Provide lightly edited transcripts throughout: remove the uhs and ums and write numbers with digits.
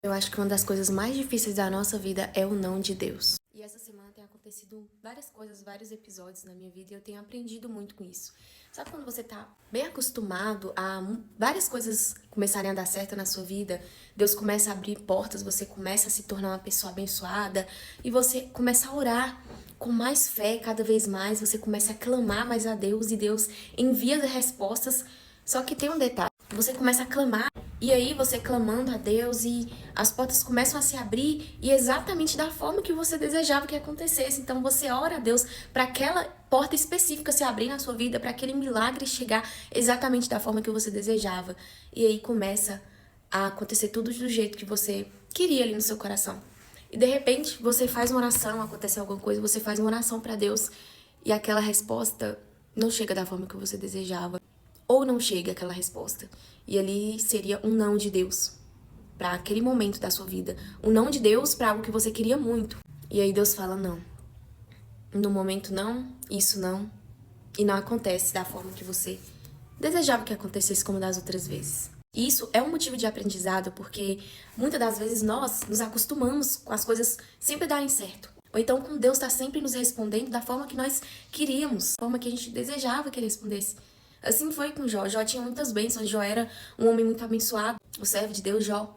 Eu acho que uma das coisas mais difíceis da nossa vida é o não de Deus. E essa semana tem acontecido várias coisas, vários episódios na minha vida e eu tenho aprendido muito com isso. Sabe quando você tá bem acostumado a várias coisas começarem a dar certo na sua vida, Deus começa a abrir portas, você começa a se tornar uma pessoa abençoada e você começa a orar com mais fé cada vez mais, você começa a clamar mais a Deus e Deus envia as respostas. Só que tem um detalhe, você começa a clamar e aí você clamando a Deus e as portas começam a se abrir e exatamente da forma que você desejava que acontecesse. Então você ora a Deus para aquela porta específica se abrir na sua vida, para aquele milagre chegar exatamente da forma que você desejava. E aí começa a acontecer tudo do jeito que você queria ali no seu coração. E de repente você faz uma oração, acontece alguma coisa, você faz uma oração para Deus e aquela resposta não chega da forma que você desejava. Ou não chega aquela resposta. E ali seria um não de Deus para aquele momento da sua vida. Um não de Deus para algo que você queria muito. E aí Deus fala não. No momento não, isso não. E não acontece da forma que você desejava que acontecesse como das outras vezes. E isso é um motivo de aprendizado porque muitas das vezes nós nos acostumamos com as coisas sempre darem certo. Ou então com Deus está sempre nos respondendo da forma que nós queríamos, da forma que a gente desejava que Ele respondesse. Assim foi com Jó. Jó tinha muitas bênçãos. Jó era um homem muito abençoado. O servo de Deus, Jó.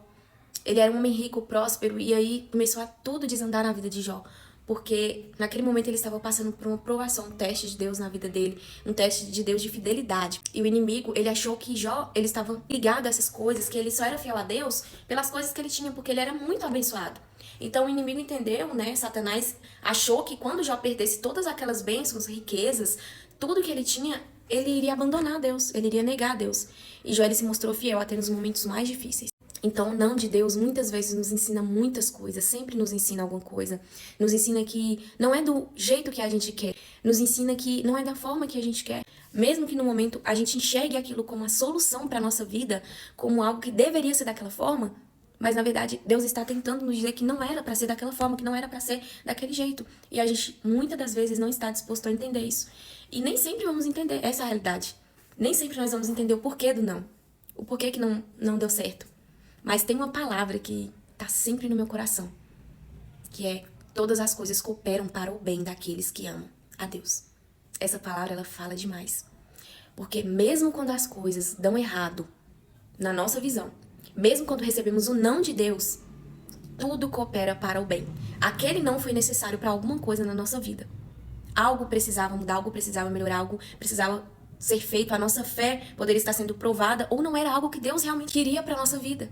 Ele era um homem rico, próspero. E aí começou a tudo desandar na vida de Jó. Porque naquele momento ele estava passando por uma provação, um teste de Deus na vida dele. Um teste de Deus de fidelidade. E o inimigo, ele achou que Jó, ele estava ligado a essas coisas. Que ele só era fiel a Deus pelas coisas que ele tinha. Porque ele era muito abençoado. Então o inimigo entendeu, né? Satanás achou que quando Jó perdesse todas aquelas bênçãos, riquezas, tudo que ele tinha, ele iria abandonar Deus, ele iria negar Deus. E Jó ele se mostrou fiel até nos momentos mais difíceis. Então, o não de Deus muitas vezes nos ensina muitas coisas, sempre nos ensina alguma coisa. Nos ensina que não é do jeito que a gente quer, nos ensina que não é da forma que a gente quer. Mesmo que no momento a gente enxergue aquilo como a solução para a nossa vida, como algo que deveria ser daquela forma, mas na verdade Deus está tentando nos dizer que não era para ser daquela forma, que não era para ser daquele jeito. E a gente muitas das vezes não está disposto a entender isso. E nem sempre vamos entender essa realidade. Nem sempre nós vamos entender o porquê do não. O porquê que não deu certo. Mas tem uma palavra que está sempre no meu coração. Que é: todas as coisas cooperam para o bem daqueles que amam a Deus. Essa palavra, ela fala demais. Porque mesmo quando as coisas dão errado na nossa visão, mesmo quando recebemos o não de Deus, tudo coopera para o bem. Aquele não foi necessário para alguma coisa na nossa vida. Algo precisava mudar, algo precisava melhorar, algo precisava ser feito, a nossa fé poderia estar sendo provada, ou não era algo que Deus realmente queria para a nossa vida.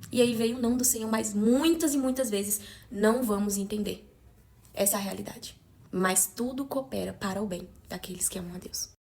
E aí veio o não do Senhor, mas muitas e muitas vezes não vamos entender. Essa é a realidade. Mas tudo coopera para o bem daqueles que amam a Deus.